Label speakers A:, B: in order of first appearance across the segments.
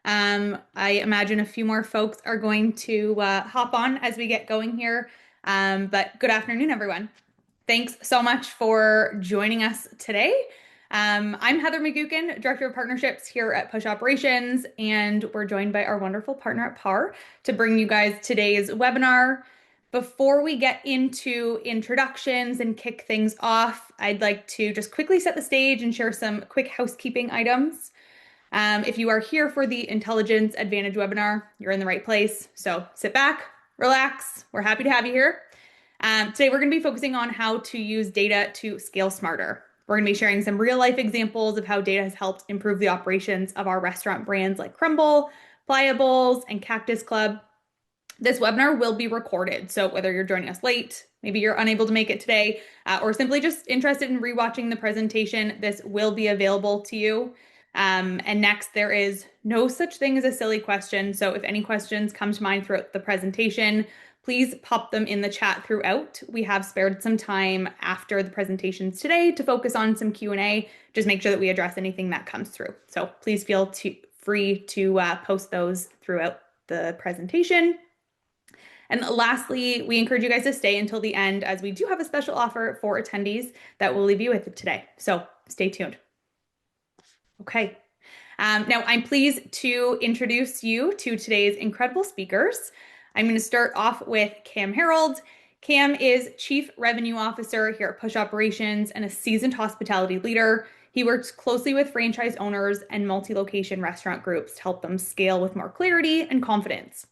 A: I imagine a few more folks are going to hop on as we get going here. But good afternoon, everyone. Thanks so much for joining us today. I'm Heather McGukin, Director of Partnerships here at Push Operations, and we're joined by our wonderful partner at PAR to bring you guys today's webinar. Before we get into introductions and kick things off, I'd like to just quickly set the stage and share some quick housekeeping items. If you are here for the Intelligence Advantage webinar, you're in the right place. So sit back, relax. We're happy to have you here. Today, we're going to be focusing on how to use data to scale smarter. We're going to be sharing some real life examples of how data has helped improve the operations of our restaurant brands like Crumble, Flyables, and Cactus Club. This webinar will be recorded, so whether you're joining us late, maybe you're unable to make it today, or simply just interested in rewatching the presentation, this will be available to you. And next, there is no such thing as a silly question. So if any questions come to mind throughout the presentation, please pop them in the chat throughout. We have spared some time after the presentations today to focus on some Q&A. Just make sure that we address anything that comes through. So please feel free to post those throughout the presentation. And lastly, we encourage you guys to stay until the end as we do have a special offer for attendees that we'll leave you with today. So stay tuned. Okay. Now I'm pleased to introduce you to today's incredible speakers. I'm going to start off with Cam Harold. Cam is Chief Revenue Officer here at Push Operations and a seasoned hospitality leader. He works closely with franchise owners and multi-location restaurant groups to help them scale with more clarity and confidence.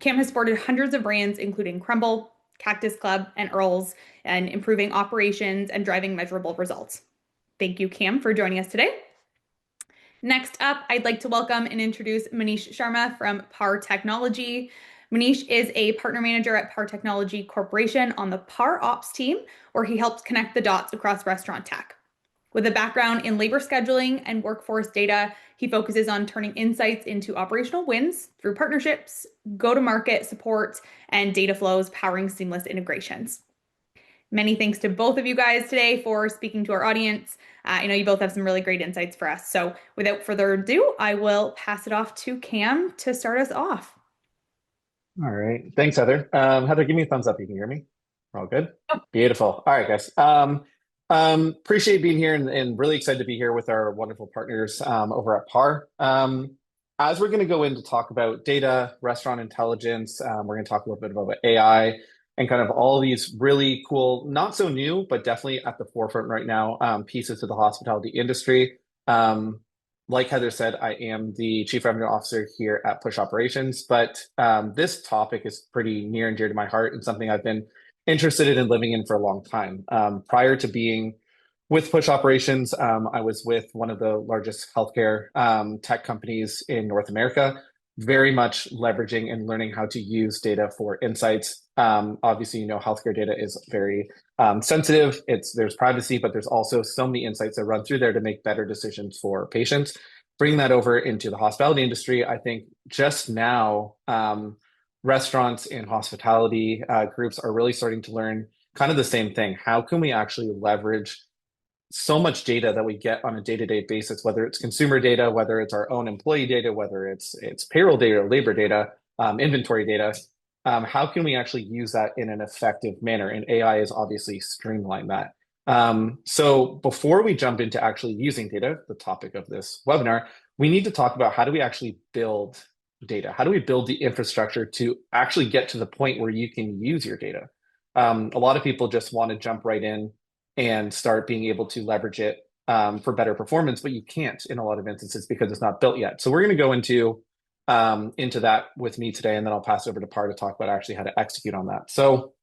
A: Cam has supported hundreds of brands, including Crumble, Cactus Club, and Earl's, and improving operations and driving measurable results. Thank you, Cam, for joining us today. Next up, I'd like to welcome and introduce Manish Sharma from PAR Technology. Manish is a partner manager at PAR Technology Corporation on the PAR Ops team, where he helps connect the dots across restaurant tech. With a background in labor scheduling and workforce data, he focuses on turning insights into operational wins through partnerships, go-to-market support, and data flows powering seamless integrations. Many thanks to both of you guys today for speaking to our audience. I know you both have some really great insights for us. So without further ado, I will pass it off to Cam to start us off.
B: All right. Thanks, Heather. Heather, give me a thumbs up. You can hear me? We're all good?
A: Oh.
B: Beautiful. All right, guys. Appreciate being here and really excited to be here with our wonderful partners over at PAR. As we're going to go in to talk about data, restaurant intelligence, we're going to talk a little bit about AI and kind of all these really cool, not so new, but definitely at the forefront right now, pieces of the hospitality industry. Like Heather said, I am the Chief Revenue Officer here at Push Operations, but this topic is pretty near and dear to my heart and something I've been interested in living in for a long time. Prior to being with Push Operations, I was with one of the largest healthcare tech companies in North America, very much leveraging and learning how to use data for insights. Obviously, you know, healthcare data is very sensitive. There's privacy, but there's also so many insights that run through there to make better decisions for patients. Bring that over into the hospitality industry. I think just now, restaurants and hospitality groups are really starting to learn kind of the same thing. How can we actually leverage so much data that we get on a day-to-day basis, whether it's consumer data, whether it's our own employee data, whether it's payroll data, labor data, inventory data. How can we actually use that in an effective manner? And AI is obviously streamlined that. So before we jump into actually using data, the topic of this webinar, we need to talk about how do we actually build data? How do we build the infrastructure to actually get to the point where you can use your data? A lot of people just want to jump right in and start being able to leverage it for better performance, but you can't in a lot of instances because it's not built yet. So we're going to go into that with me today, and then I'll pass over to PAR to talk about actually how to execute on that. So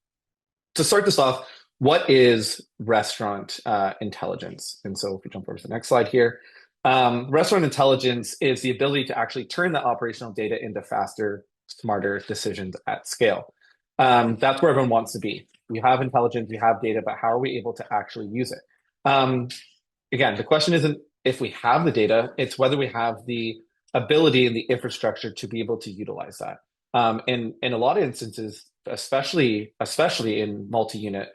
B: to start this off, what is restaurant intelligence? And so if we jump over to the next slide here, restaurant intelligence is the ability to actually turn the operational data into faster, smarter decisions at scale. That's where everyone wants to be. We have intelligence, we have data, but how are we able to actually use it? Again, the question isn't if we have the data, it's whether we have the ability and the infrastructure to be able to utilize that. In a lot of instances, especially in multi-unit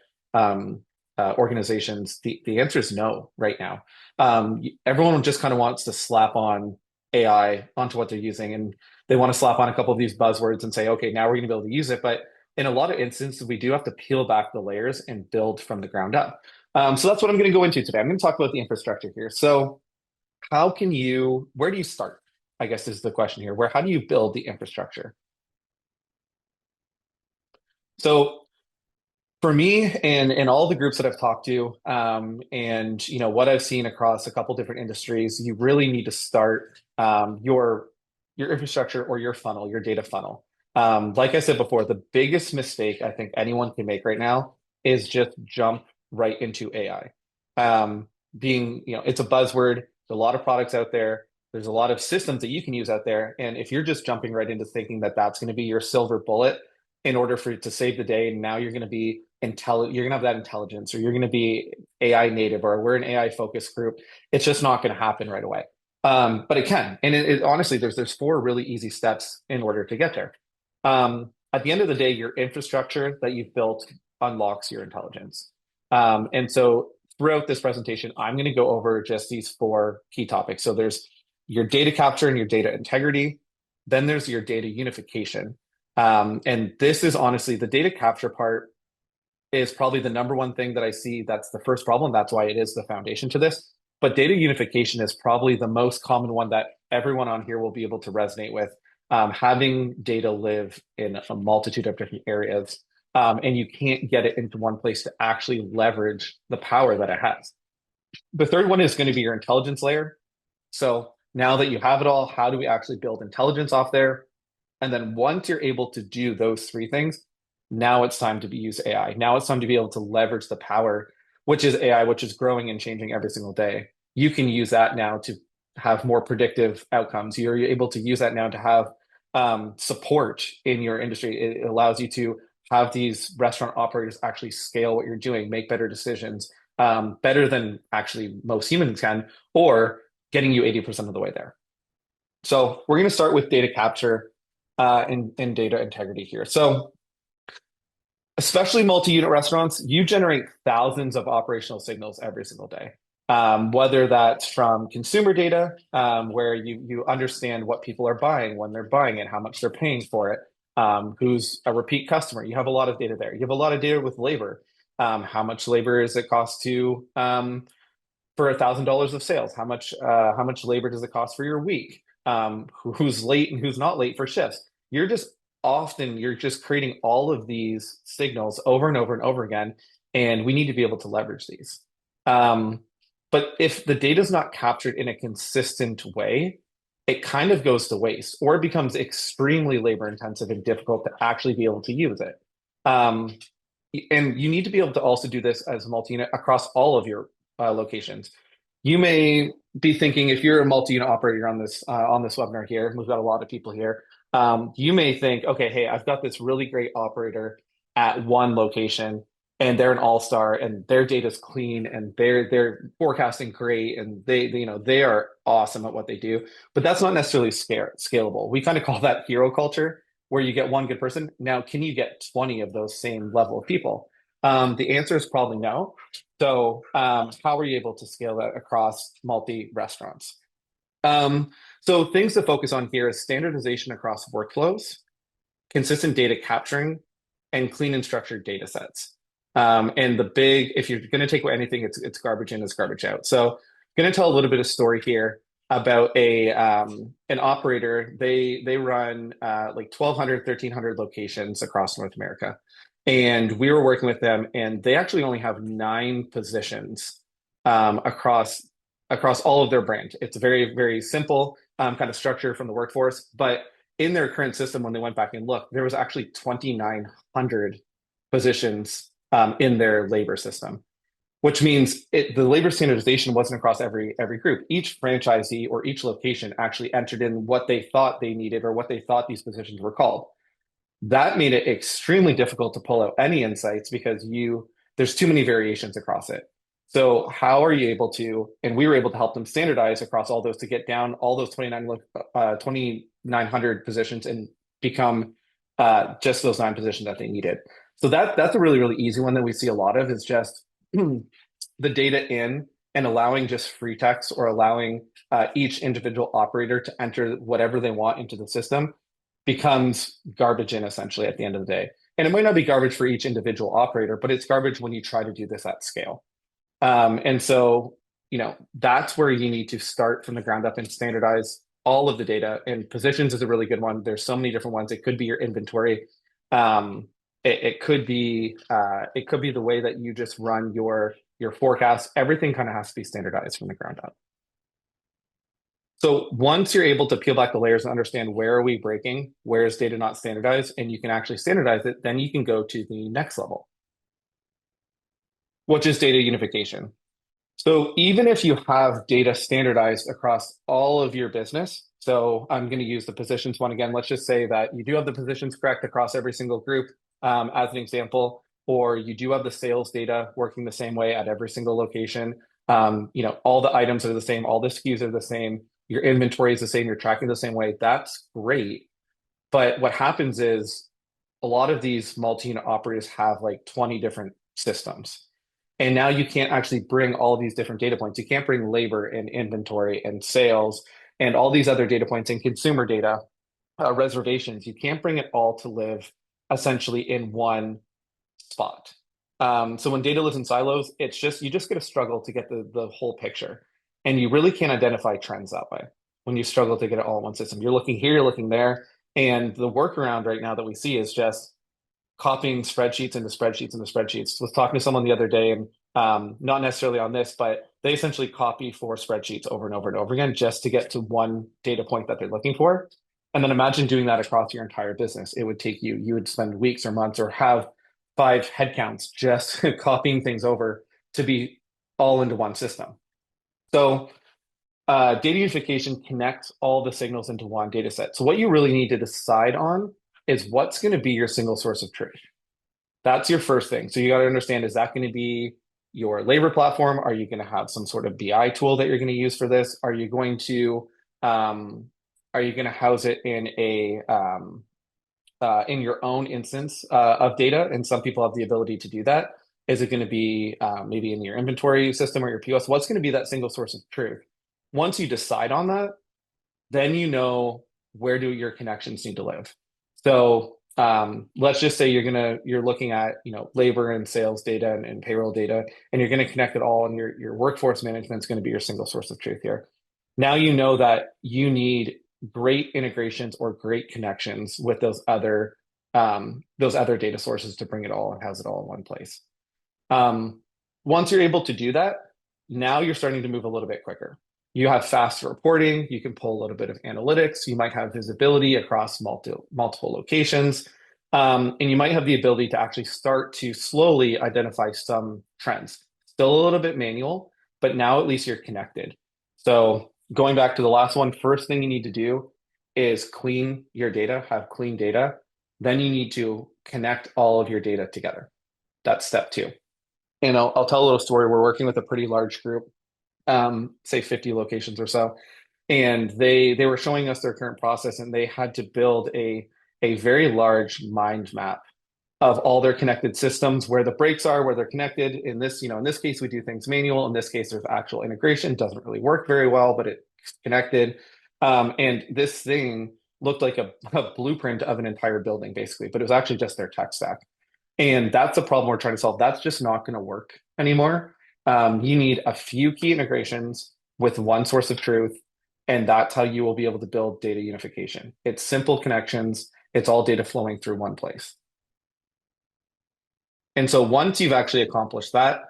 B: organizations, the answer is no right now. Everyone just kind of wants to slap on AI onto what they're using. And they want to slap on a couple of these buzzwords and say, okay, now we're going to be able to use it. But in a lot of instances, we do have to peel back the layers and build from the ground up. So that's what I'm going to go into today. I'm going to talk about the infrastructure here. So where do you start? I guess is the question here. How do you build the infrastructure? So for me and all the groups that I've talked to, and what I've seen across a couple different industries, you really need to start your infrastructure or your funnel, your data funnel. Like I said before, the biggest mistake I think anyone can make right now is just jump right into AI. It's a buzzword. There's a lot of products out there. There's a lot of systems that you can use out there. And if you're just jumping right into thinking that that's going to be your silver bullet in order for it to save the day, now you're going to be you're going to have that intelligence, or you're going to be AI native, or we're an AI focused group. It's just not going to happen right away. But it can. And honestly, there's four really easy steps in order to get there. At the end of the day, your infrastructure that you've built unlocks your intelligence. And so throughout this presentation, I'm going to go over just these four key topics. So there's your data capture and your data integrity. Then there's your data unification. And this is honestly the data capture part is probably the number one thing that I see that's the first problem. That's why it is the foundation to this. But data unification is probably the most common one that everyone on here will be able to resonate with. Having data live in a multitude of different areas, and you can't get it into one place to actually leverage the power that it has. The third one is going to be your intelligence layer. So now that you have it all, how do we actually build intelligence off there? And then once you're able to do those three things, now it's time to use AI. Now it's time to be able to leverage the power, which is AI, which is growing and changing every single day. You can use that now to have more predictive outcomes. You're able to use that now to have support in your industry. It allows you to have these restaurant operators actually scale what you're doing, make better decisions, better than actually most humans can, or getting you 80% of the way there. So we're going to start with data capture and data integrity here. So especially multi-unit restaurants, you generate thousands of operational signals every single day. Whether that's from consumer data, where you understand what people are buying, when they're buying it, how much they're paying for it, who's a repeat customer. You have a lot of data there. You have a lot of data with labor. How much labor is it cost to for $1,000 of sales? How much labor does it cost for your week? Who's late and who's not late for shifts? You're just creating all of these signals over and over and over again, and we need to be able to leverage these. But if the data is not captured in a consistent way, it kind of goes to waste, or it becomes extremely labor intensive and difficult to actually be able to use it. Um, and you need to be able to also do this as multi-unit across all of your locations. You may be thinking, if you're a multi-unit operator on this webinar here, we've got a lot of people here. You may think, okay, hey, I've got this really great operator at one location, and they're an all-star, and their data's clean, and they're forecasting great, and they are awesome at what they do. But that's not necessarily scalable. We kind of call that hero culture, where you get one good person. Now, can you get 20 of those same level of people? The answer is probably no. So, how are you able to scale that across multi restaurants? So, things to focus on here is standardization across workflows, consistent data capturing, and clean and structured data sets. And if you're going to take away anything, it's garbage in, it's garbage out. So, I'm going to tell a little bit of story here about an operator. They run like 1,200, 1,300 locations across North America. And we were working with them, and they actually only have 9 positions across all of their brand. It's a very, very simple kind of structure from the workforce. But in their current system, when they went back and looked, there was actually 2,900 positions in their labor system, which means the labor standardization wasn't across every group. Each franchisee or each location actually entered in what they thought they needed or what they thought these positions were called. That made it extremely difficult to pull out any insights because there's too many variations across it. So how are you able to, and we were able to help them standardize across all those to get down all those 2,900 positions and become just those 9 positions that they needed. So that's a really, really easy one that we see a lot of is just the data in and allowing just free text or allowing each individual operator to enter whatever they want into the system becomes garbage in essentially at the end of the day. And it might not be garbage for each individual operator, but it's garbage when you try to do this at scale. And so, that's where you need to start from the ground up and standardize all of the data. And positions is a really good one. There's so many different ones. It could be your inventory. It could be the way that you just run your forecast. Everything kind of has to be standardized from the ground up. So once you're able to peel back the layers and understand where are we breaking, where is data not standardized, and you can actually standardize it, then you can go to the next level, which is data unification. So even if you have data standardized across all of your business, so I'm going to use the positions one again. Let's just say that you do have the positions correct across every single group, as an example, or you do have the sales data working the same way at every single location. All the items are the same, all the SKUs are the same, your inventory is the same, you're tracking the same way. That's great. But what happens is a lot of these multi-unit operators have like 20 different systems. And now you can't actually bring all these different data points. You can't bring labor and inventory and sales and all these other data points and consumer data, reservations. You can't bring it all to live essentially in one spot. So when data lives in silos, you just get a struggle to get the whole picture. And you really can't identify trends that way when you struggle to get it all in one system. You're looking here, you're looking there. And the workaround right now that we see is just copying spreadsheets into spreadsheets into spreadsheets. I was talking to someone the other day, and not necessarily on this, but they essentially copy four spreadsheets over and over and over again just to get to one data point that they're looking for. And then imagine doing that across your entire business. It would take you would spend weeks or months or have five headcounts just copying things over to be all into one system. So data unification connects all the signals into one data set. So what you really need to decide on is what's going to be your single source of truth. That's your first thing. So you got to understand, is that going to be your labor platform? Are you going to have some sort of BI tool that you're going to use for this? Um, are you going to house it in your own instance of data? And some people have the ability to do that. Is it going to be maybe in your inventory system or your POS? What's going to be that single source of truth? Once you decide on that, then you know where do your connections need to live. So let's just say you're looking at labor and sales data and payroll data, and you're going to connect it all, and your workforce management is going to be your single source of truth here. Now you know that you need great integrations or great connections with those other data sources to bring it all and house it all in one place. Um, Once you're able to do that, now you're starting to move a little bit quicker. You have fast reporting. You can pull a little bit of analytics. You might have visibility across multiple locations. And you might have the ability to actually start to slowly identify some trends. Still a little bit manual, but now at least you're connected. So going back to the last one, first thing you need to do is clean your data, have clean data. Then you need to connect all of your data together. That's step two. And I'll tell a little story. We're working with a pretty large group, say 50 locations or so, and they were showing us their current process, and they had to build a very large mind map of all their connected systems, where the breaks are, where they're connected. In this case, we do things manual. In this case, there's actual integration. It doesn't really work very well, but it's connected. And this thing looked like a blueprint of an entire building, basically, but it was actually just their tech stack. And that's the problem we're trying to solve. That's just not going to work anymore. You need a few key integrations with one source of truth, and that's how you will be able to build data unification. It's simple connections. It's all data flowing through one place. And so once you've actually accomplished that,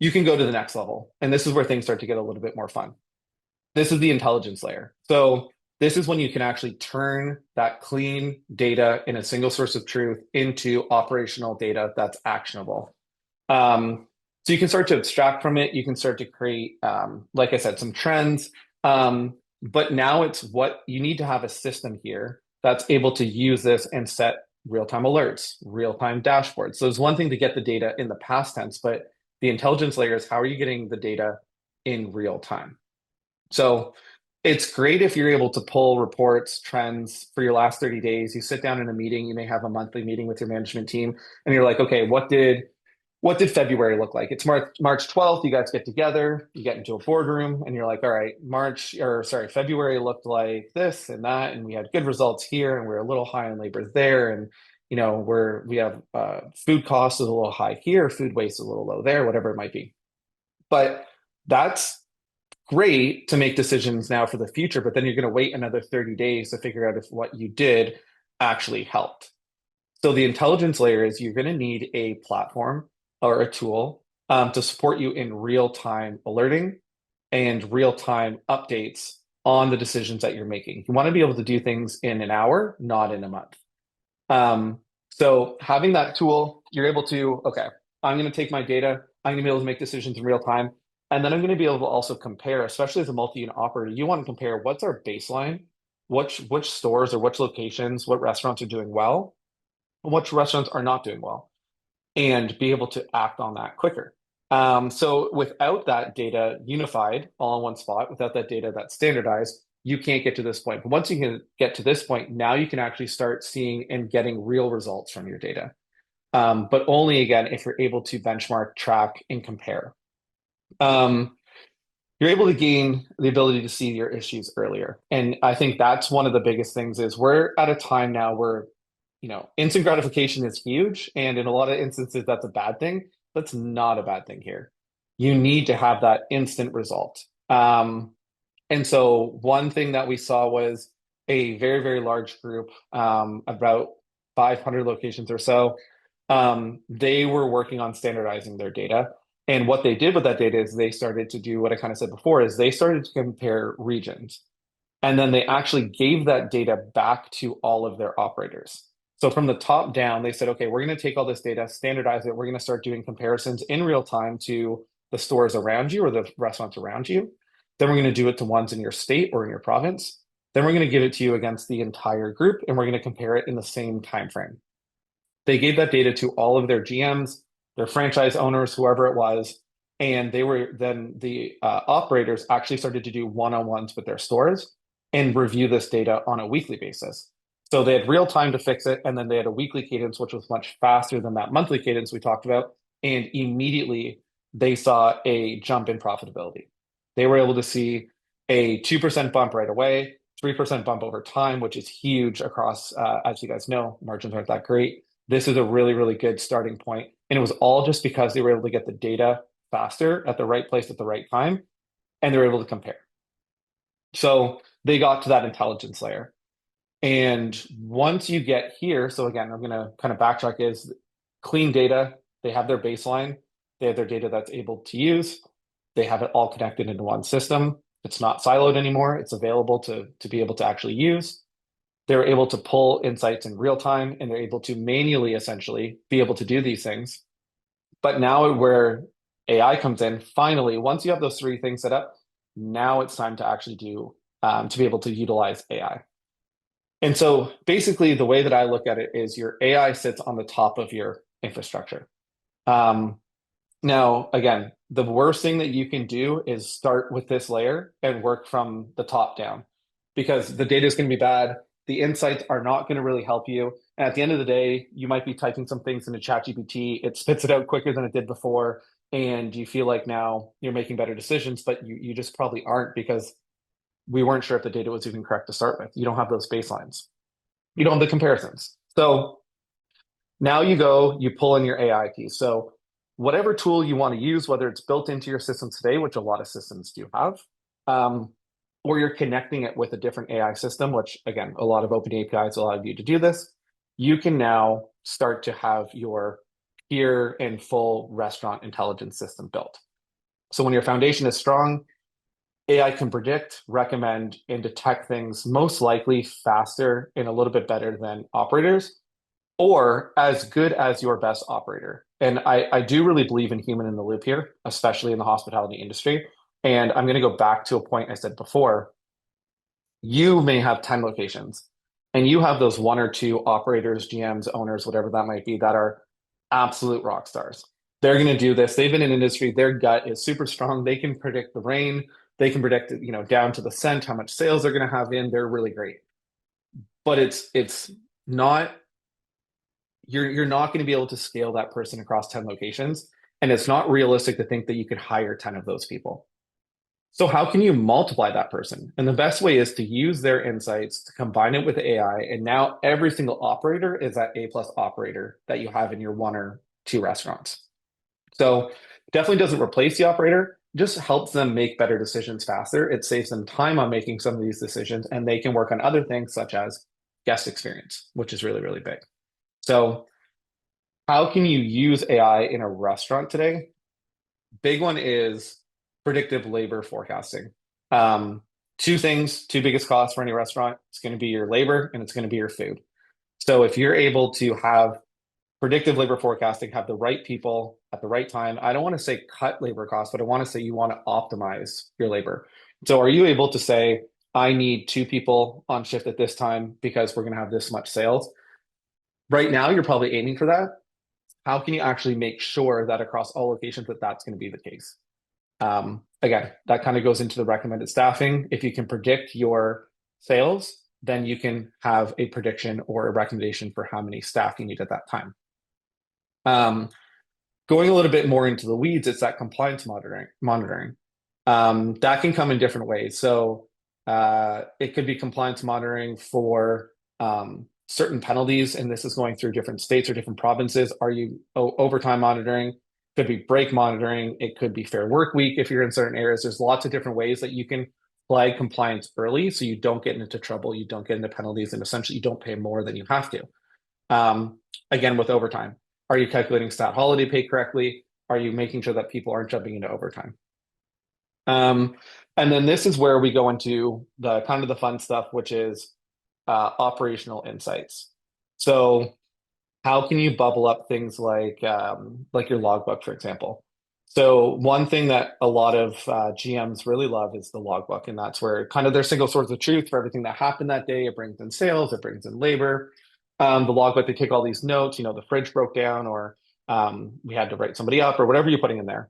B: you can go to the next level. And this is where things start to get a little bit more fun. This is the intelligence layer. So this is when you can actually turn that clean data in a single source of truth into operational data that's actionable. So you can start to abstract from it. You can start to create, like I said, some trends. But now it's what you need to have a system here that's able to use this and set real-time alerts, real-time dashboards. So it's one thing to get the data in the past tense, but the intelligence layer is how are you getting the data in real time? So it's great if you're able to pull reports, trends for your last 30 days. You sit down in a meeting, you may have a monthly meeting with your management team, and you're like, okay, what did what did February look like? It's March 12th. You guys get together, you get into a boardroom, and you're like, all right, February looked like this and that, and we had good results here, and we're a little high on labor there, and we have food costs is a little high here, food waste is a little low there, whatever it might be. But that's great to make decisions now for the future, but then you're going to wait another 30 days to figure out if what you did actually helped. So the intelligence layer is you're going to need a platform or a tool to support you in real-time alerting and real-time updates on the decisions that you're making. You want to be able to do things in an hour, not in a month. Um, so having that tool, you're able to, okay, I'm going to take my data, I'm going to be able to make decisions in real time, and then I'm going to be able to also compare, especially as a multi-unit operator, you want to compare what's our baseline, which stores or which locations, what restaurants are doing well, and which restaurants are not doing well, and be able to act on that quicker. So without that data unified all in one spot, without that data that's standardized, you can't get to this point. But once you can get to this point, now you can actually start seeing and getting real results from your data. But only again if you're able to benchmark, track, and compare. Um, you're able to gain the ability to see your issues earlier. And I think that's one of the biggest things is we're at a time now where, instant gratification is huge. And in a lot of instances, that's a bad thing. That's not a bad thing here. You need to have that instant result. And so one thing that we saw was a very, very large group, about 500 locations or so. They were working on standardizing their data. And what they did with that data is they started to do what I kind of said before, is they started to compare regions. And then they actually gave that data back to all of their operators. So from the top down, they said, okay, we're going to take all this data, standardize it. We're going to start doing comparisons in real time to the stores around you or the restaurants around you. Then we're going to do it to ones in your state or in your province. Then we're going to give it to you against the entire group, and we're going to compare it in the same time frame. They gave that data to all of their GMs, their franchise owners, whoever it was, and the operators actually started to do one-on-ones with their stores and review this data on a weekly basis. So they had real time to fix it, and then they had a weekly cadence, which was much faster than that monthly cadence we talked about. And immediately they saw a jump in profitability. They were able to see a 2% bump right away, 3% bump over time, which is huge across, as you guys know, margins aren't that great. This is a really, really good starting point. And it was all just because they were able to get the data faster at the right place at the right time, and they were able to compare. So they got to that intelligence layer. And once you get here, so again, I'm going to kind of backtrack is clean data. They have their baseline. They have their data that's able to use. They have it all connected into one system. It's not siloed anymore. It's available to be able to actually use. They're able to pull insights in real time, and they're able to manually essentially be able to do these things. But now where AI comes in, finally, once you have those three things set up, now it's time to actually to be able to utilize AI. And so basically, the way that I look at it is your AI sits on the top of your infrastructure. Um, Now, again, the worst thing that you can do is start with this layer and work from the top down because the data is going to be bad. The insights are not going to really help you. And at the end of the day, you might be typing some things into ChatGPT. It spits it out quicker than it did before. And you feel like now you're making better decisions, but you just probably aren't because we weren't sure if the data was even correct to start with. You don't have those baselines. You don't have the comparisons. So now you go, you pull in your AI piece. So whatever tool you want to use, whether it's built into your system today, which a lot of systems do have, um, or you're connecting it with a different AI system, which again, a lot of open APIs allow you to do this, you can now start to have your peer and full restaurant intelligence system built. So when your foundation is strong, AI can predict, recommend, and detect things most likely faster and a little bit better than operators or as good as your best operator. And I do really believe in human in the loop here, especially in the hospitality industry. And I'm going to go back to a point I said before. You may have 10 locations and you have those one or two operators, GMs, owners, whatever that might be, that are absolute rock stars. They're going to do this. They've been in industry. Their gut is super strong. They can predict the rain. They can predict, down to the cent, how much sales they're going to have in. They're really great. But it's not you're not going to be able to scale that person across 10 locations And it's not realistic to think that you could hire 10 of those people. So how can you multiply that person? And the best way is to use their insights to combine it with AI. And now every single operator is that A plus operator that you have in your one or two restaurants. So definitely doesn't replace the operator, just helps them make better decisions faster. It saves them time on making some of these decisions, and they can work on other things such as guest experience, which is really, really big. So how can you use AI in a restaurant today? Big one is predictive labor forecasting. Um, Two things, two biggest costs for any restaurant. It's going to be your labor and it's going to be your food. So if you're able to have predictive labor forecasting, have the right people at the right time. I don't want to say cut labor costs, but I want to say you want to optimize your labor. So are you able to say, I need two people on shift at this time because we're going to have this much sales? Right now, you're probably aiming for that. How can you actually make sure that across all locations that that's going to be the case? Again, that kind of goes into the recommended staffing. If you can predict your sales, then you can have a prediction or a recommendation for how many staff you need at that time. Um, Going a little bit more into the weeds, it's that compliance monitoring. That can come in different ways. So it could be compliance monitoring for certain penalties, and this is going through different states or different provinces. Are you overtime monitoring? Could be break monitoring. It could be fair work week if you're in certain areas. There's lots of different ways that you can flag compliance early so you don't get into trouble, you don't get into penalties, and essentially you don't pay more than you have to. Um, Again, with overtime, are you calculating stat holiday pay correctly? Are you making sure that people aren't jumping into overtime? Um, and then this is where we go into the kind of the fun stuff, which is operational insights. So how can you bubble up things like your logbook, for example? So one thing that a lot of GMs really love is the logbook, and that's where kind of their single source of truth for everything that happened that day. It brings in sales, it brings in labor. The logbook, they take all these notes. The fridge broke down, or we had to write somebody up, or whatever you're putting in there.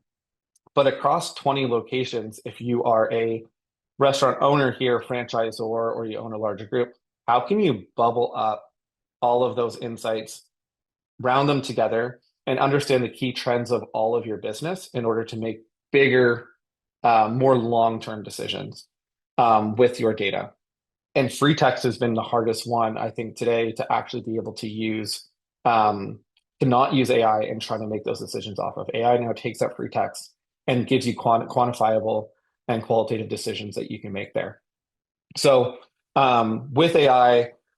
B: But across 20 locations, if you are a restaurant owner here, franchisor, or you own a larger group, how can you bubble up all of those insights, round them together, and understand the key trends of all of your business in order to make bigger, more long-term decisions with your data? And free text has been the hardest one, I think, today to actually be able to use, to not use AI and try to make those decisions off of. AI now takes that free text and gives you quantifiable and qualitative decisions that you can make there. So with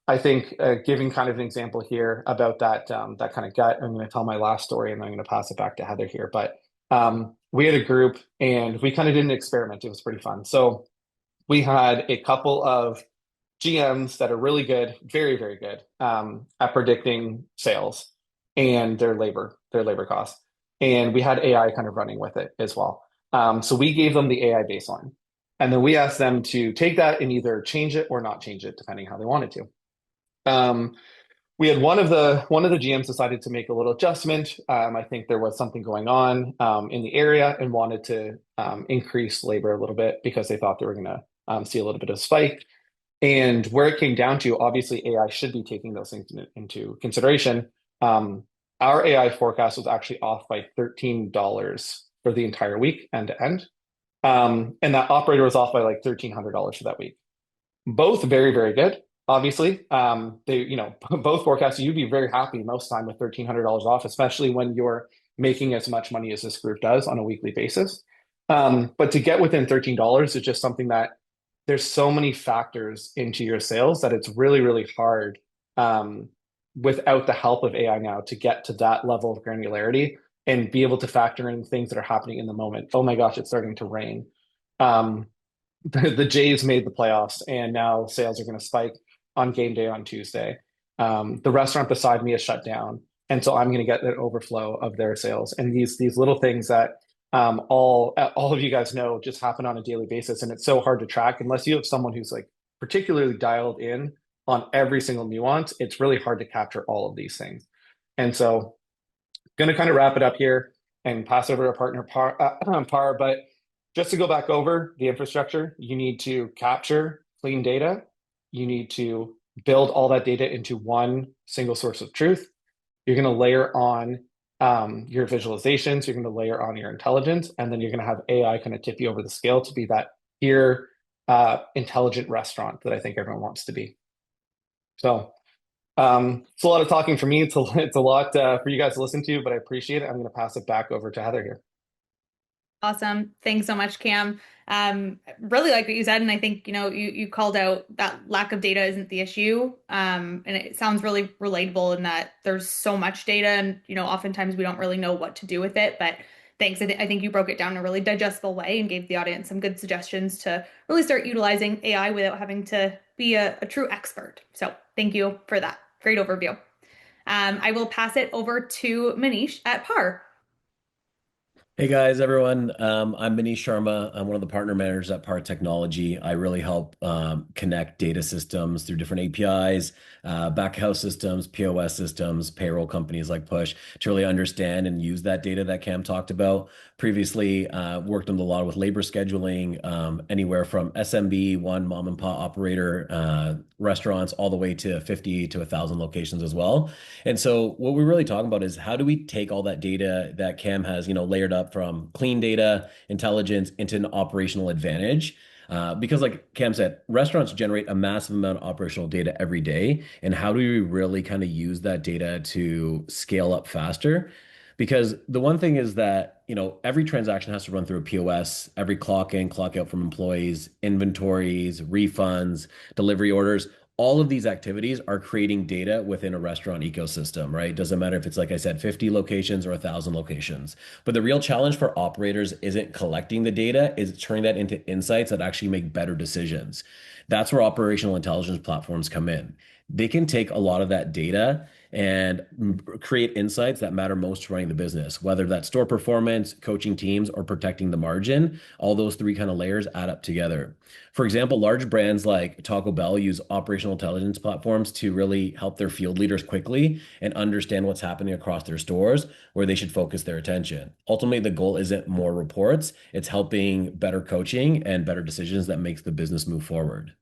B: I think giving kind of an example here about that kind of gut, I'm going to tell my last story and I'm going to pass it back to Heather here. But we had a group and we kind of did an experiment. It was pretty fun. So we had a couple of GMs that are really good, very, very good at predicting sales and their labor costs. And we had AI kind of running with it as well. So we gave them the AI baseline. And then we asked them to take that and either change it or not change it, depending how they wanted to. Um, we had one of the GMs decided to make a little adjustment. I think there was something going on in the area and wanted to increase labor a little bit because they thought they were going to see a little bit of spike. And where it came down to, obviously, AI should be taking those things into consideration. Um, our AI forecast was actually off by $13 for the entire week, end to end. And that operator was off by like $1,300 for that week. Both very, very good. Obviously, both forecasts, you'd be very happy most time with $1,300 off, especially when you're making as much money as this group does on a weekly basis. But to get within $13 is just something that there's so many factors into your sales that it's really, really hard without the help of AI now to get to that level of granularity and be able to factor in things that are happening in the moment. Oh my gosh, it's starting to rain. Um, the Jays made the playoffs, and now sales are going to spike on game day on Tuesday. The restaurant beside me is shut down, and so I'm going to get an overflow of their sales. And these little things that all of you guys know just happen on a daily basis, and it's so hard to track unless you have someone who's like particularly dialed in on every single nuance. It's really hard to capture all of these things, and so going to kind of wrap it up here and pass over to our partner Par. But just to go back over the infrastructure, you need to capture clean data. You need to build all that data into one single source of truth. You're going to layer on your visualizations, you're going to layer on your intelligence, and then you're going to have AI kind of tip you over the scale to be that here intelligent restaurant that I think everyone wants to be. So it's a lot of talking for me. It's a lot for you guys to listen to, but I appreciate it. I'm going to pass it back over to Heather here.
A: Awesome. Thanks so much, Cam. Really like what you said, and I think, you called out that lack of data isn't the issue. And it sounds really relatable in that there's so much data and, oftentimes we don't really know what to do with it. But thanks. I think you broke it down in a really digestible way and gave the audience some good suggestions to really start utilizing AI without having to be a true expert. So thank you for that. Great overview. I will pass it over to Manish at Par.
C: Hey guys, everyone. I'm Manish Sharma. I'm one of the partner managers at Par Technology. I really help connect data systems through different APIs, backhouse systems, POS systems, payroll companies like Push to really understand and use that data that Cam talked about. Previously, worked on a lot with labor scheduling, anywhere from SMB, one mom and pop operator restaurants, all the way to 50 to 1,000 locations as well. And so what we're really talking about is how do we take all that data that Cam has, layered up from clean data, intelligence into an operational advantage? Because like Cam said, restaurants generate a massive amount of operational data every day. And how do we really kind of use that data to scale up faster? Because the one thing is that, every transaction has to run through a POS, every clock in, clock out from employees, inventories, refunds, delivery orders. All of these activities are creating data within a restaurant ecosystem, right? Doesn't matter if it's, like I said, 50 locations or 1,000 locations. But the real challenge for operators isn't collecting the data, is turning that into insights that actually make better decisions. That's where operational intelligence platforms come in. They can take a lot of that data and create insights that matter most to running the business, whether that's store performance, coaching teams, or protecting the margin. All those three kind of layers add up together. For example, large brands like Taco Bell use operational intelligence platforms to really help their field leaders quickly and understand what's happening across their stores, where they should focus their attention. Ultimately, the goal isn't more reports, it's helping better coaching and better decisions that makes the business move forward.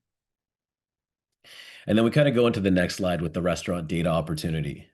C: And then we kind of go into the next slide with the restaurant data opportunity.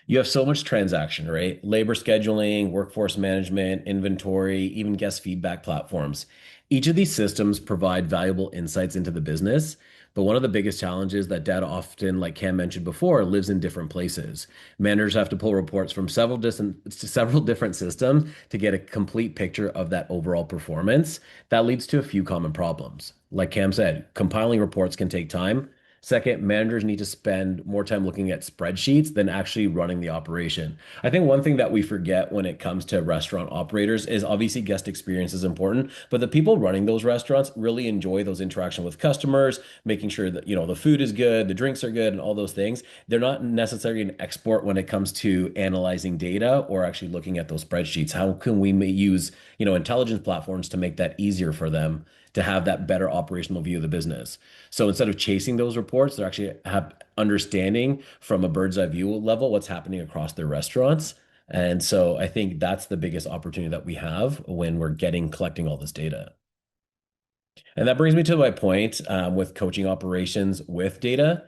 C: You have so much transaction, right? Labor scheduling, workforce management, inventory, even guest feedback platforms. Each of these systems provide valuable insights into the business. But one of the biggest challenges that data often, like Cam mentioned before, lives in different places. Managers have to pull reports from several different systems to get a complete picture of that overall performance. That leads to a few common problems. Like Cam said, compiling reports can take time. Second, managers need to spend more time looking at spreadsheets than actually running the operation. I think one thing that we forget when it comes to restaurant operators is obviously guest experience is important, but the people running those restaurants really enjoy those interaction with customers, making sure that, the food is good, the drinks are good, and all those things. They're not necessarily an expert when it comes to analyzing data or actually looking at those spreadsheets. How can we use, intelligence platforms to make that easier for them to have that better operational view of the business? So instead of chasing those reports, they're actually have understanding from a bird's eye view level what's happening across their restaurants. And so I think that's the biggest opportunity that we have when we're collecting all this data. And that brings me to my point with coaching operations with data.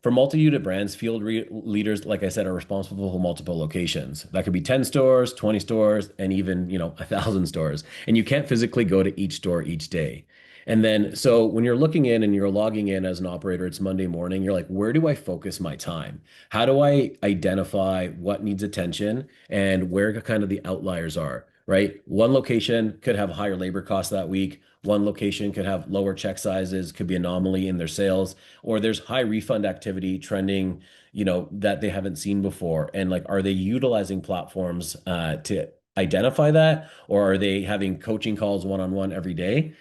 C: For multi-unit brands, leaders, like I said, are responsible for multiple locations. That could be 10 stores, 20 stores, and even, 1,000 stores. And you can't physically go to each store each day. And then, so when you're looking in and you're logging in as an operator, it's Monday morning, you're like, where do I focus my time? How do I identify what needs attention and where kind of the outliers are, right? One location could have higher labor costs that week. One location could have lower check sizes, could be anomaly in their sales, or there's high refund activity trending, that they haven't seen before. And like, are they utilizing platforms to identify that, or are they having coaching calls one-on-one every day?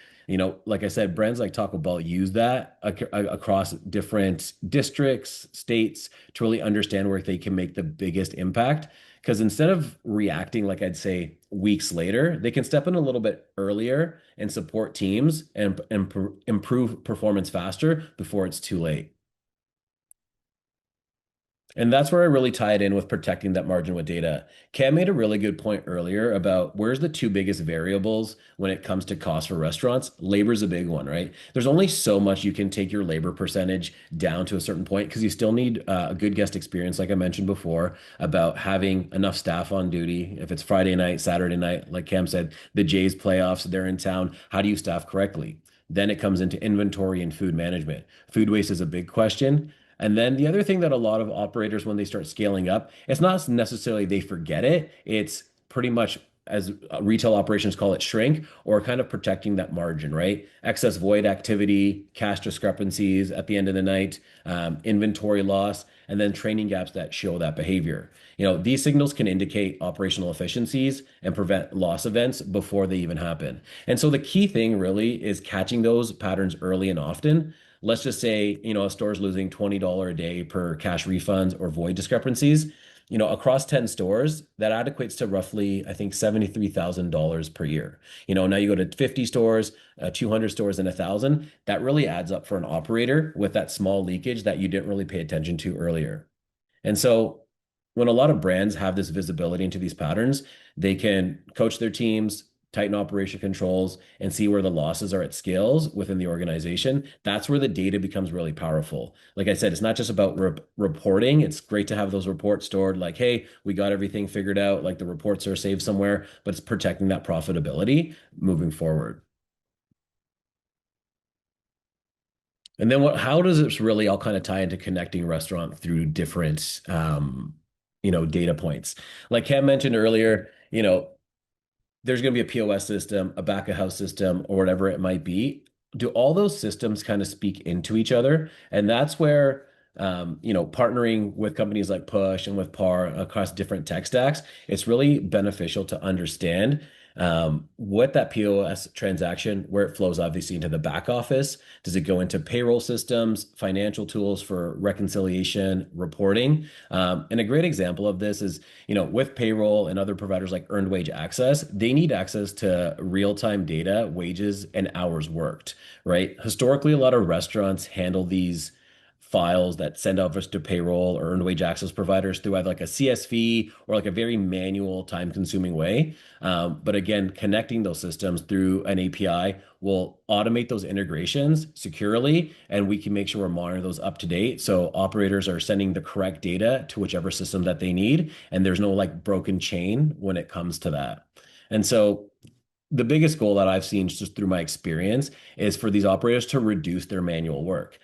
C: Like I said, brands like Taco Bell use that across different districts, states to really understand where they can make the biggest impact. Because instead of reacting, like I'd say, weeks later, they can step in a little bit earlier and support teams and improve performance faster before it's too late. And that's where I really tie it in with protecting that margin with data. Cam made a really good point earlier about where's the two biggest variables when it comes to cost for restaurants. Labor is a big one, right? There's only so much you can take your labor percentage down to a certain point because you still need a good guest experience, like I mentioned before, about having enough staff on duty. If it's Friday night, Saturday night, like Cam said, the Jays playoffs, they're in town. How do you staff correctly? Then it comes into inventory and food management. Food waste is a big question. And then the other thing that a lot of operators, when they start scaling up, it's not necessarily they forget it. It's pretty much, as retail operations call it, shrink or kind of protecting that margin, right? Excess void activity, cash discrepancies at the end of the night, inventory loss, and then training gaps that show that behavior. These signals can indicate operational efficiencies and prevent loss events before they even happen. And so the key thing really is catching those patterns early and often. Let's just say, a store's losing $20 a day per cash refunds or void discrepancies. Across 10 stores, that equates to roughly, I think, $73,000 per year. Now you go to 50 stores, 200 stores, and 1,000. That really adds up for an operator with that small leakage that you didn't really pay attention to earlier. And so when a lot of brands have this visibility into these patterns, they can coach their teams, tighten operation controls, and see where the losses are at scales within the organization. That's where the data becomes really powerful. Like I said, it's not just about reporting. It's great to have those reports stored like, hey, we got everything figured out, like the reports are saved somewhere, but it's protecting that profitability moving forward. And then how does this really all kind of tie into connecting restaurant through different, data points? Like Cam mentioned earlier, there's going to be a POS system, a back of house system, or whatever it might be. Do all those systems kind of speak into each other? And that's where, partnering with companies like Push and with PAR across different tech stacks, it's really beneficial to understand what that POS transaction, where it flows obviously into the back office. Does it go into payroll systems, financial tools for reconciliation, reporting? And a great example of this is, with payroll and other providers like Earned Wage Access, they need access to real-time data, wages, and hours worked, right? Historically, a lot of restaurants handle these files that send over to payroll or earned wage access providers through either like a CSV or like a very manual, time-consuming way. But again, connecting those systems through an API will automate those integrations securely, and we can make sure we're monitoring those up to date. So operators are sending the correct data to whichever system that they need, and there's no like broken chain when it comes to that. And so the biggest goal that I've seen just through my experience is for these operators to reduce their manual work.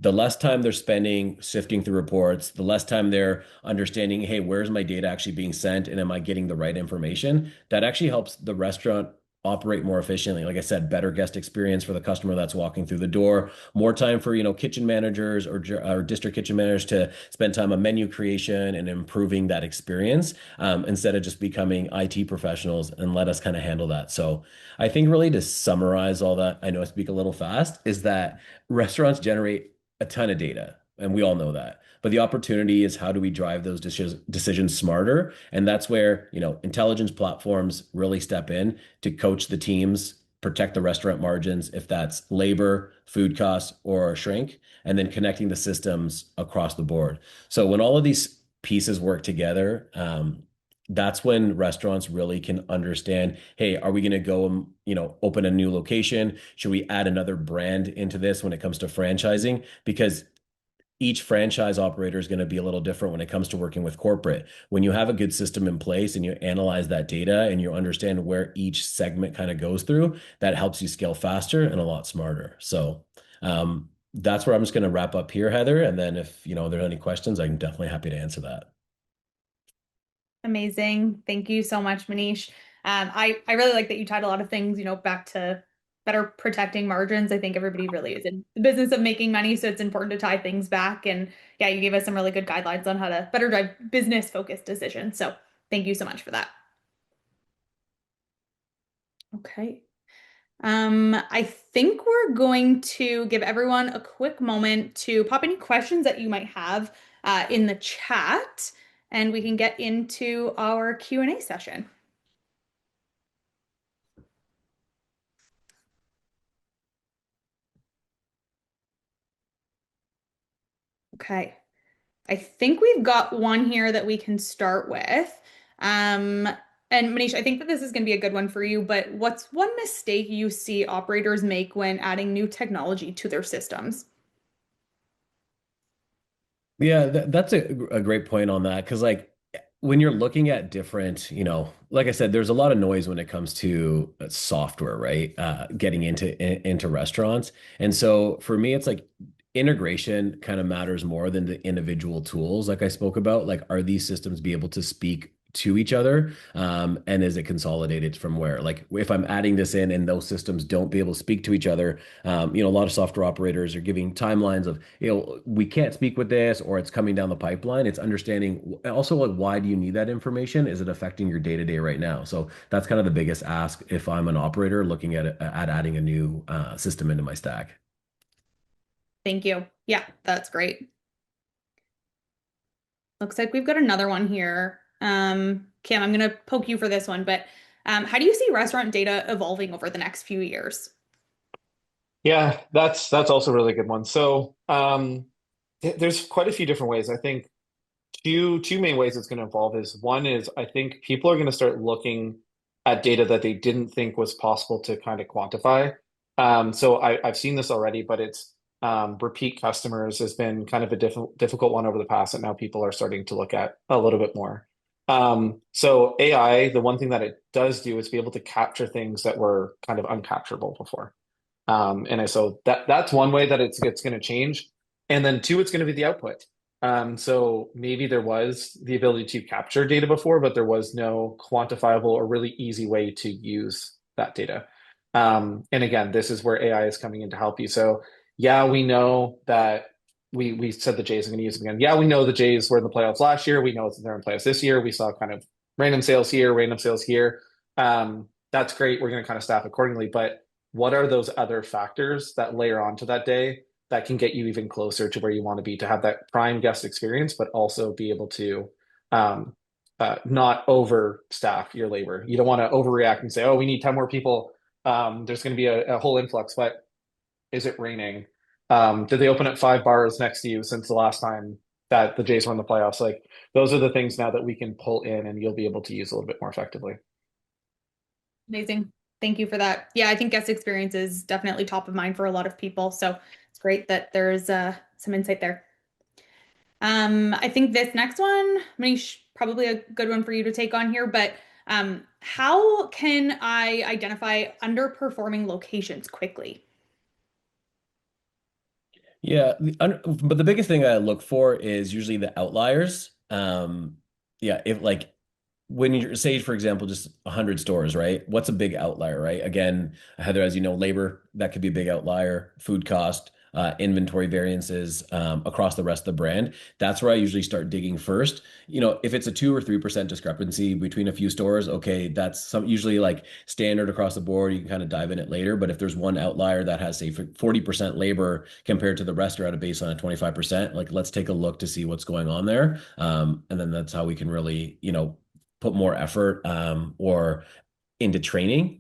C: The less time they're spending sifting through reports, the less time they're understanding, hey, where's my data actually being sent and am I getting the right information? That actually helps the restaurant operate more efficiently. Like I said, better guest experience for the customer that's walking through the door, more time for, kitchen managers or district kitchen managers to spend time on menu creation and improving that experience instead of just becoming IT professionals and let us kind of handle that. So I think really to summarize all that, I know I speak a little fast, is that restaurants generate a ton of data, and we all know that. But the opportunity is how do we drive those decisions smarter? And that's where, intelligence platforms really step in to coach the teams, protect the restaurant margins, if that's labor, food costs, or shrink, and then connecting the systems across the board. So when all of these pieces work together, that's when restaurants really can understand, hey, are we going to go and, open a new location? Should we add another brand into this when it comes to franchising? Because each franchise operator is going to be a little different when it comes to working with corporate. When you have a good system in place and you analyze that data and you understand where each segment kind of goes through, that helps you scale faster and a lot smarter. So that's where I'm just going to wrap up here, Heather. And then if there are any questions, I'm definitely happy to answer that.
A: Amazing. Thank you so much, Manish. I really like that you tied a lot of things, back to better protecting margins. I think everybody really is in the business of making money, so it's important to tie things back. And yeah, you gave us some really good guidelines on how to better drive business focused decisions. So thank you so much for that. Okay. I think we're going to give everyone a quick moment to pop any questions that you might have in the chat, and we can get into our Q&A session. Okay. I think we've got one here that we can start with. Um, and Manish, I think that this is going to be a good one for you, but what's one mistake you see operators make when adding new technology to their systems?
C: Yeah, that's a great point on that because like when you're looking at different, like I said, there's a lot of noise when it comes to software, right? Getting into restaurants. And so for me, it's like integration kind of matters more than the individual tools like I spoke about. Like, are these systems be able to speak to each other? And is it consolidated from where? Like if I'm adding this in and those systems don't be able to speak to each other, a lot of software operators are giving timelines of, we can't speak with this or it's coming down the pipeline. It's understanding also like why do you need that information? Is it affecting your day to day right now? So that's kind of the biggest ask if I'm an operator looking at adding a new system into my stack.
A: Thank you. Yeah, that's great. Looks like we've got another one here. Kim, I'm going to poke you for this one, but how do you see restaurant data evolving over the next few years?
B: Yeah, that's also a really good one. So there's quite a few different ways. I think two main ways it's going to evolve is one is I think people are going to start looking at data that they didn't think was possible to kind of quantify. So I've seen this already, but it's repeat customers has been kind of a difficult one over the past that now people are starting to look at a little bit more. So AI, the one thing that it does do is be able to capture things that were kind of uncapturable before. So that's one way that it's going to change. And then two, it's going to be the output. So maybe there was the ability to capture data before, but there was no quantifiable or really easy way to use that data. And again, this is where AI is coming in to help you. So yeah, we know that we said the Jays are going to use them again. Yeah, we know the Jays were in the playoffs last year. We know they're in playoffs this year. We saw kind of random sales here, random sales here. That's great. We're going to kind of staff accordingly, but what are those other factors that layer onto that day that can get you even closer to where you want to be to have that prime guest experience, but also be able to um, not overstaff your labor. You don't want to overreact and say, oh, we need 10 more people. There's going to be a whole influx, but is it raining? Did they open up 5 bars next to you since the last time that the Jays were in the playoffs? Like those are the things now that we can pull in and you'll be able to use a little bit more effectively.
A: Amazing. Thank you for that. Yeah, I think guest experience is definitely top of mind for a lot of people. So it's great that there's some insight there. I think this next one, Manish, probably a good one for you to take on here, but how can I identify underperforming locations quickly?
C: Yeah, but the biggest thing I look for is usually the outliers. Yeah, if like when you say, for example, just 100 stores, right? What's a big outlier, right? Again, Heather, as you know, labor, that could be a big outlier, food cost, inventory variances across the rest of the brand. That's where I usually start digging first. If it's a 2 or 3% discrepancy between a few stores, okay, that's usually like standard across the board. You can kind of dive in it later. But if there's one outlier that has, say, 40% labor compared to the rest are at a baseline of 25%, like let's take a look to see what's going on there. And then that's how we can really, put more effort or into training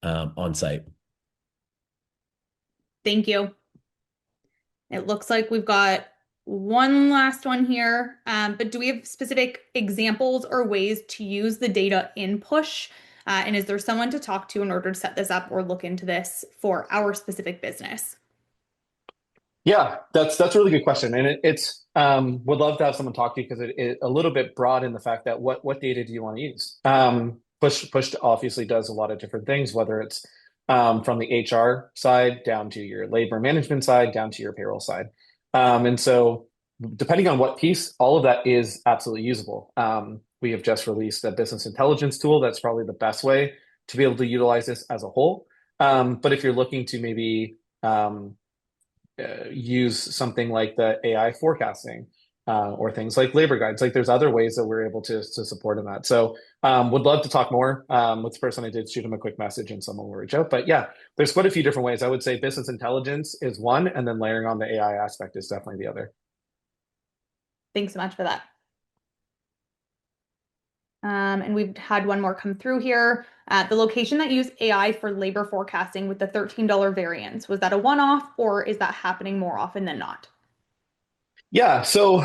C: on site.
A: Thank you. It looks like we've got one last one here, but do we have specific examples or ways to use the data in Push? And is there someone to talk to in order to set this up or look into this for our specific business?
B: Yeah, that's a really good question, and it's would love to have someone talk to you because it a little bit broad in the fact that what data do you want to use? Push obviously does a lot of different things, whether it's from the HR side down to your labor management side, down to your payroll side, and so depending on what piece, all of that is absolutely usable. We have just released a business intelligence tool that's probably the best way to be able to utilize this as a whole. But if you're looking to maybe use something like the AI forecasting or things like labor guides. Like there's other ways that we're able to support in that. So would love to talk more with the person. I did shoot him a quick message and someone will reach out. But yeah, there's quite a few different ways. I would say business intelligence is one, and then layering on the AI aspect is definitely the other.
A: Thanks so much for that. And we've had one more come through here. The location that used AI for labor forecasting with the $13 variance, was that a one-off or is that happening more often than not?
B: Yeah, so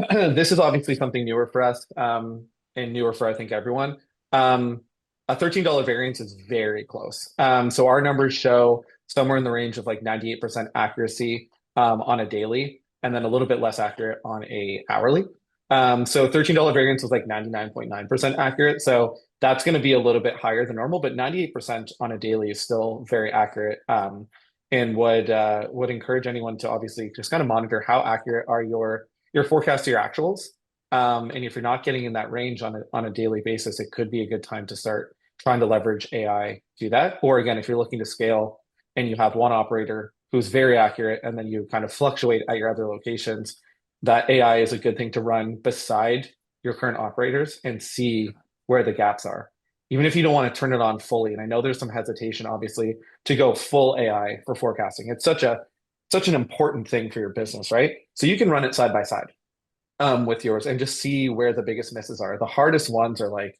B: this is obviously something newer for us, and newer for I think everyone. Um, a $13 variance is very close. So our numbers show somewhere in the range of like 98% accuracy on a daily, and then a little bit less accurate on a hourly. So $13 variance was like 99.9% accurate. So that's going to be a little bit higher than normal, but 98% on a daily is still very accurate. And would encourage anyone to obviously just kind of monitor how accurate are your forecasts to your actuals. And if you're not getting in that range on a daily basis, it could be a good time to start trying to leverage AI to do that. Or again, if you're looking to scale and you have one operator who's very accurate and then you kind of fluctuate at your other locations, that AI is a good thing to run beside your current operators and see where the gaps are. Even if you don't want to turn it on fully. And I know there's some hesitation, obviously, to go full AI for forecasting. It's such an important thing for your business, right? So you can run it side by side with yours and just see where the biggest misses are. The hardest ones are like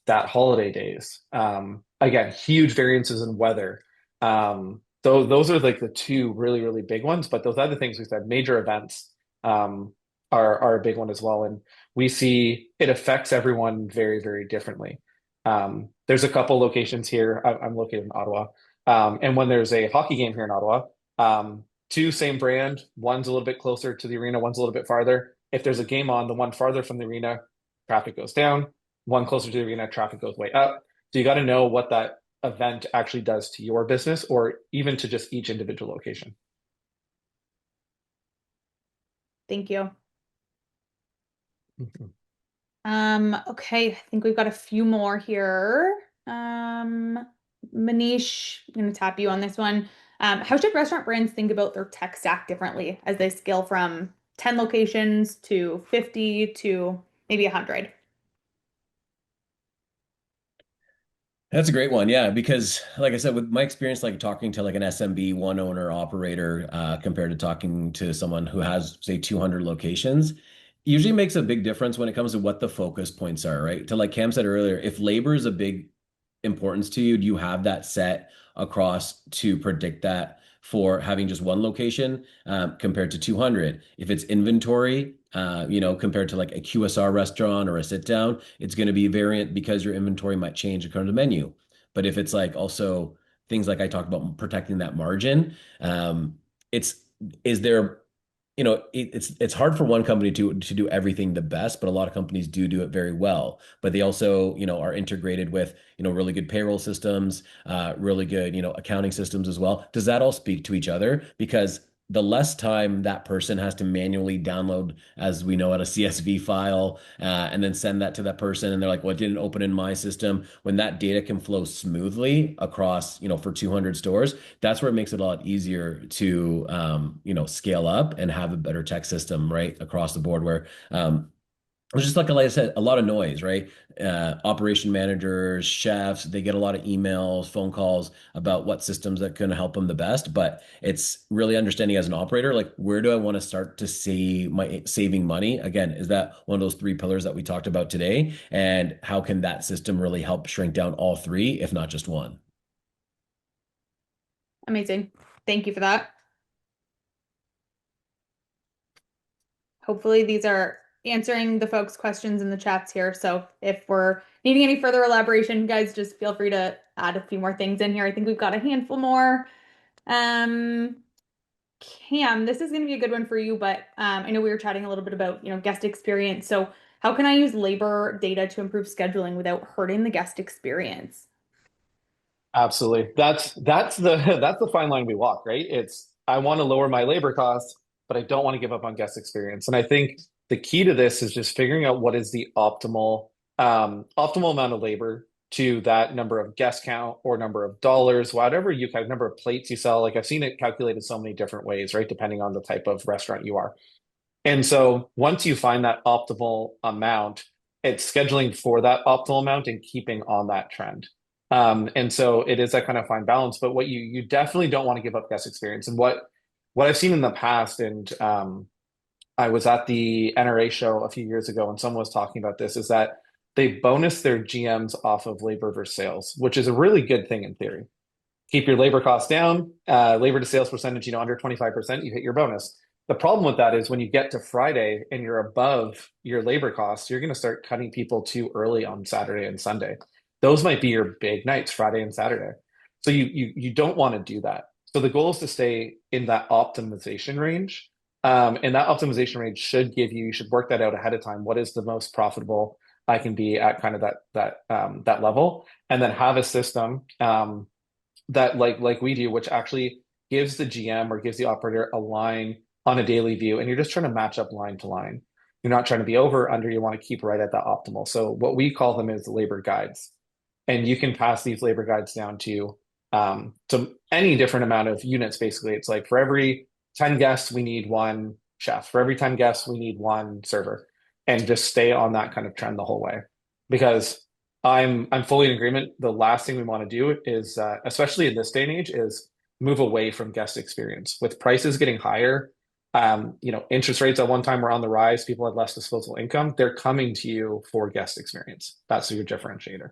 B: that holiday days. Again, huge variances in weather. Those are like the two really, really big ones. But those other things we said, major events, are a big one as well. And we see it affects everyone very, very differently. There's a couple locations here. I'm located in Ottawa. And when there's a hockey game here in Ottawa, two same brand, one's a little bit closer to the arena, one's a little bit farther. If there's a game on, the one farther from the arena, traffic goes down. One closer to the arena, traffic goes way up. So you got to know what that event actually does to your business or even to just each individual location.
A: Thank you.
B: Mhm.
A: Okay, I think we've got a few more here. Manish, I'm going to tap you on this one. How should restaurant brands think about their tech stack differently as they scale from 10 locations to 50 to maybe 100?
C: That's a great one. Yeah, because like I said, with my experience, like talking to like an SMB one owner operator, compared to talking to someone who has, say, 200 locations, usually makes a big difference when it comes to what the focus points are, right? To like Cam said earlier, if labor is a big importance to you, do you have that set across to predict that for having just one location compared to 200? If it's inventory, compared to like a QSR restaurant or a sit down, it's going to be variant because your inventory might change according to the menu. But if it's like also things like I talked about protecting that margin, it's is there it's hard for one company to do everything the best, but a lot of companies do it very well. But they also, are integrated with, really good payroll systems, really good, accounting systems as well. Does that all speak to each other? Because the less time that person has to manually download, as we know, at a CSV file, and then send that to that person, and they're like, "Well, it didn't open in my system." When that data can flow smoothly across, for 200 stores, that's where it makes it a lot easier to scale up and have a better tech system right across the board where it's just like I said, a lot of noise, right? Operation managers, chefs, they get a lot of emails, phone calls about what systems that can help them the best. But it's really understanding as an operator, like where do I want to start to see my saving money? Again, is that one of those three pillars that we talked about today? And how can that system really help shrink down all three, if not just one?
A: Amazing. Thank you for that. Hopefully these are answering the folks' questions in the chats here. So if we're needing any further elaboration, guys, just feel free to add a few more things in here. I think we've got a handful more. Um, Cam, this is going to be a good one for you, but I know we were chatting a little bit about, guest experience. So how can I use labor data to improve scheduling without hurting the guest experience?
B: Absolutely. That's the that's the fine line we walk, right? It's I want to lower my labor costs, but I don't want to give up on guest experience. And I think the key to this is just figuring out what is the optimal amount of labor to that number of guest count or number of dollars, whatever you kind of number of plates you sell. Like I've seen it calculated so many different ways, right? Depending on the type of restaurant you are. And so once you find that optimal amount, it's scheduling for that optimal amount and keeping on that trend. And so it is that kind of fine balance. But what you definitely don't want to give up guest experience. And what I've seen in the past, and I was at the NRA show a few years ago, and someone was talking about this, is that they bonus their GMs off of labor versus sales, which is a really good thing in theory. Keep your labor costs down, labor to sales percentage, under 25%, you hit your bonus. The problem with that is when you get to Friday and you're above your labor costs, you're going to start cutting people too early on Saturday and Sunday. Those might be your big nights, Friday and Saturday. So you don't want to do that. So the goal is to stay in that optimization range. And that optimization range should give you, you should work that out ahead of time. What is the most profitable I can be at kind of that level, and then have a system that like we do, which actually gives the GM or gives the operator a line on a daily view, and you're just trying to match up line to line. You're not trying to be over or under. You want to keep right at that optimal. So what we call them is labor guides, and you can pass these labor guides down to any different amount of units. Basically, it's like for every 10 guests, we need one chef. For every 10 guests, we need one server, and just stay on that kind of trend the whole way. Because I'm fully in agreement. The last thing we want to do is, especially in this day and age, is move away from guest experience. With prices getting higher, interest rates at one time were on the rise. People had less disposable income. They're coming to you for guest experience. That's your differentiator.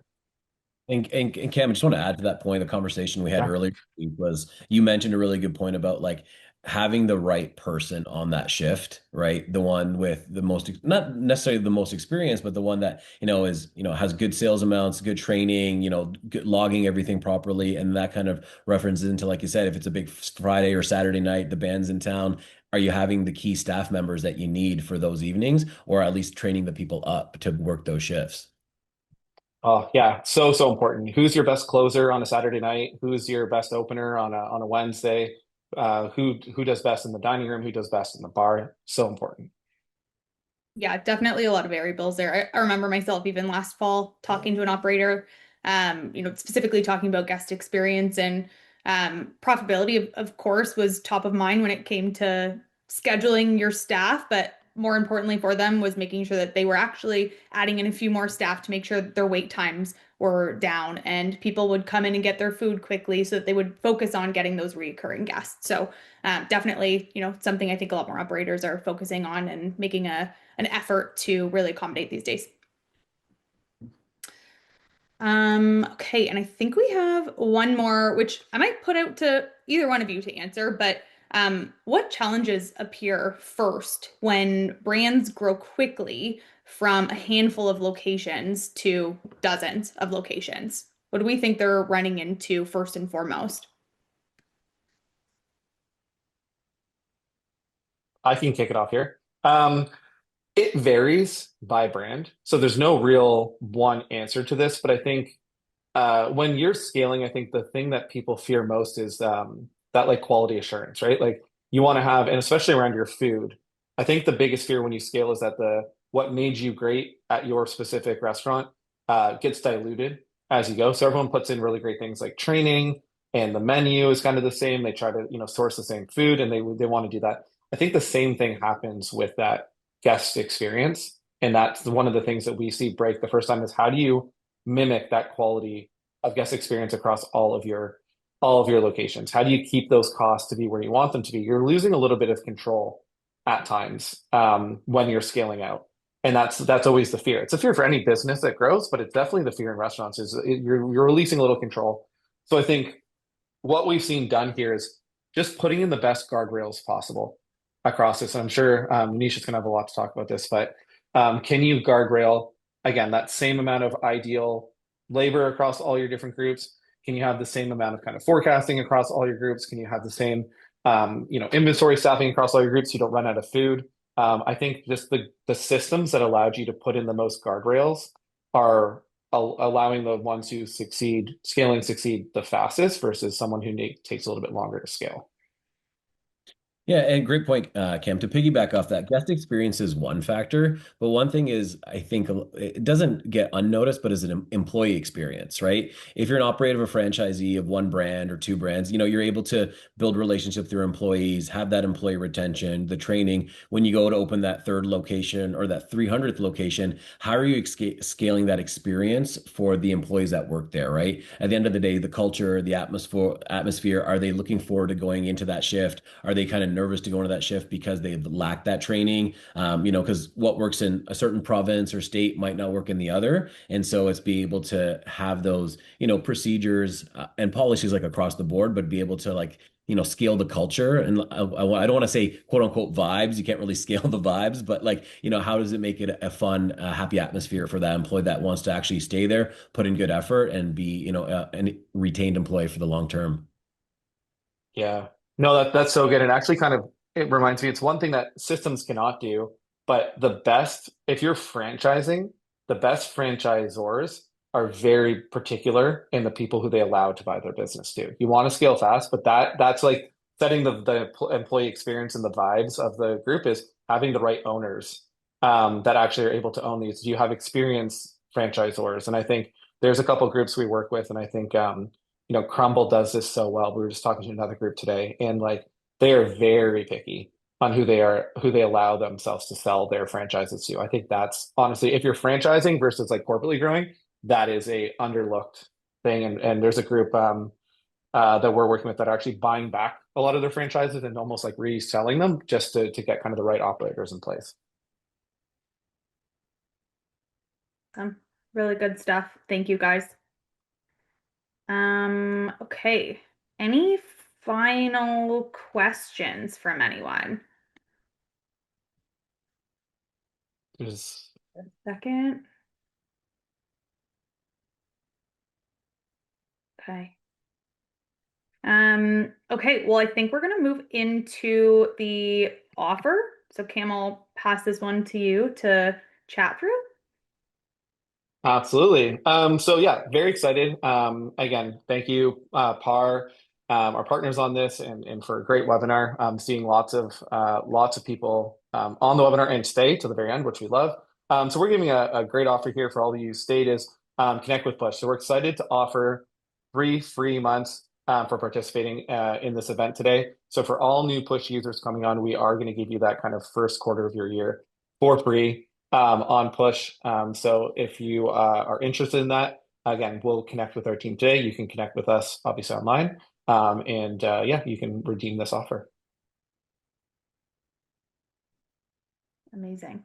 C: And Cam, I just want to add to that point. The conversation we had
B: Yeah.
C: earlier was you mentioned a really good point about like having the right person on that shift, right? The one with the most, not necessarily the most experience, but the one that, is, has good sales amounts, good training, good, logging everything properly. And that kind of references into, like you said, if it's a big Friday or Saturday night, the band's in town, are you having the key staff members that you need for those evenings, or at least training the people up to work those shifts?
B: Oh yeah, so important. Who's your best closer on a Saturday night? Who's your best opener on a Wednesday? Who does best in the dining room? Who does best in the bar? So important.
A: Yeah, definitely a lot of variables there. I remember myself even last fall talking to an operator, specifically talking about guest experience and profitability, of course, was top of mind when it came to scheduling your staff, but more importantly for them was making sure that they were actually adding in a few more staff to make sure that their wait times were down and people would come in and get their food quickly so that they would focus on getting those recurring guests. So definitely, something I think a lot more operators are focusing on and making an effort to really accommodate these days. Okay, and I think we have one more, which I might put out to either one of you to answer, but what challenges appear first when brands grow quickly from a handful of locations to dozens of locations? What do we think they're running into first and foremost?
B: I can kick it off here. It varies by brand, so there's no real one answer to this. But I think when you're scaling, I think the thing that people fear most is that like quality assurance, right? Like you want to have, and especially around your food. I think the biggest fear when you scale is that the what made you great at your specific restaurant gets diluted as you go. So everyone puts in really great things like training, and the menu is kind of the same. They try to source the same food, and they want to do that. I think the same thing happens with that guest experience, and that's one of the things that we see break the first time is how do you mimic that quality of guest experience across all of your locations? How do you keep those costs to be where you want them to be? You're losing a little bit of control at times when you're scaling out, and that's always the fear. It's a fear for any business that grows, but it's definitely the fear in restaurants is you're releasing a little control. So I think what we've seen done here is just putting in the best guardrails possible across this. And I'm sure Manisha's going to have a lot to talk about this, but can you guardrail again that same amount of ideal labor across all your different groups? Can you have the same amount of kind of forecasting across all your groups? Can you have the same inventory staffing across all your groups so you don't run out of food? I think just the systems that allowed you to put in the most guardrails are allowing the ones who succeed the fastest versus someone who takes a little bit longer to scale.
C: Yeah, and great point, Cam. To piggyback off that, guest experience is one factor, but one thing is, I think it doesn't get unnoticed, but is an employee experience, right? If you're an operator of a franchisee of one brand or two brands, you're able to build relationships with your employees, have that employee retention, the training. When you go to open that third location or that 300th location, how are you scaling that experience for the employees that work there, right? At the end of the day, the culture, the atmosphere, are they looking forward to going into that shift? Are they kind of nervous to go into that shift because they've lacked that training? Because what works in a certain province or state might not work in the other. And so it's be able to have those, procedures and policies like across the board, but be able to like scale the culture. And I don't want to say quote unquote vibes. You can't really scale the vibes, but like, how does it make it a fun, happy atmosphere for that employee that wants to actually stay there, put in good effort, and be, a retained employee for the long term?
B: Yeah. No, that's so good. And actually kind of it reminds me, it's one thing that systems cannot do, but if you're franchising, the best franchisors are very particular in the people who they allow to buy their business to. You want to scale fast, but that's like setting the employee experience and the vibes of the group is having the right owners that actually are able to own these. You have experienced franchisors, and I think there's a couple groups we work with, and I think Crumble does this so well. We were just talking to another group today, and like they are very picky on who they allow themselves to sell their franchises to. I think that's honestly, if you're franchising versus like corporately growing, that is a underlooked thing. And there's a group that we're working with that are actually buying back a lot of their franchises and almost like reselling them just to get kind of the right operators in place.
A: Some really good stuff. Thank you guys. Okay. Any final questions from anyone?
B: There's
A: Second. Okay. Okay, well, I think we're gonna move into the offer. So Cam, I'll pass this one to you to chat through.
B: Absolutely. So yeah, very excited. Again, thank you, PAR, our partners on this, and for a great webinar. Seeing lots of people on the webinar and stay to the very end, which we love. So we're giving a great offer here for all of you. Stayed is connect with Push. So we're excited to offer 3 free months for participating in this event today. So for all new Push users coming on, we are going to give you that kind of first quarter of your year for free on Push. So if you are interested in that, again, we'll connect with our team today. You can connect with us, obviously, online. And yeah, you can redeem this offer.
A: Amazing.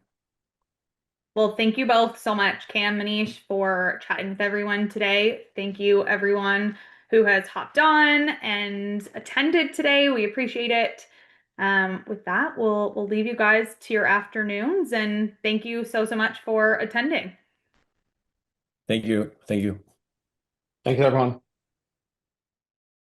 A: Well, thank you both so much, Cam, Manish, for chatting with everyone today. Thank you, everyone who has hopped on and attended today. We appreciate it. With that, we'll leave you guys to your afternoons, and thank you so much for attending.
C: Thank you. Thank you.
B: Thanks, everyone.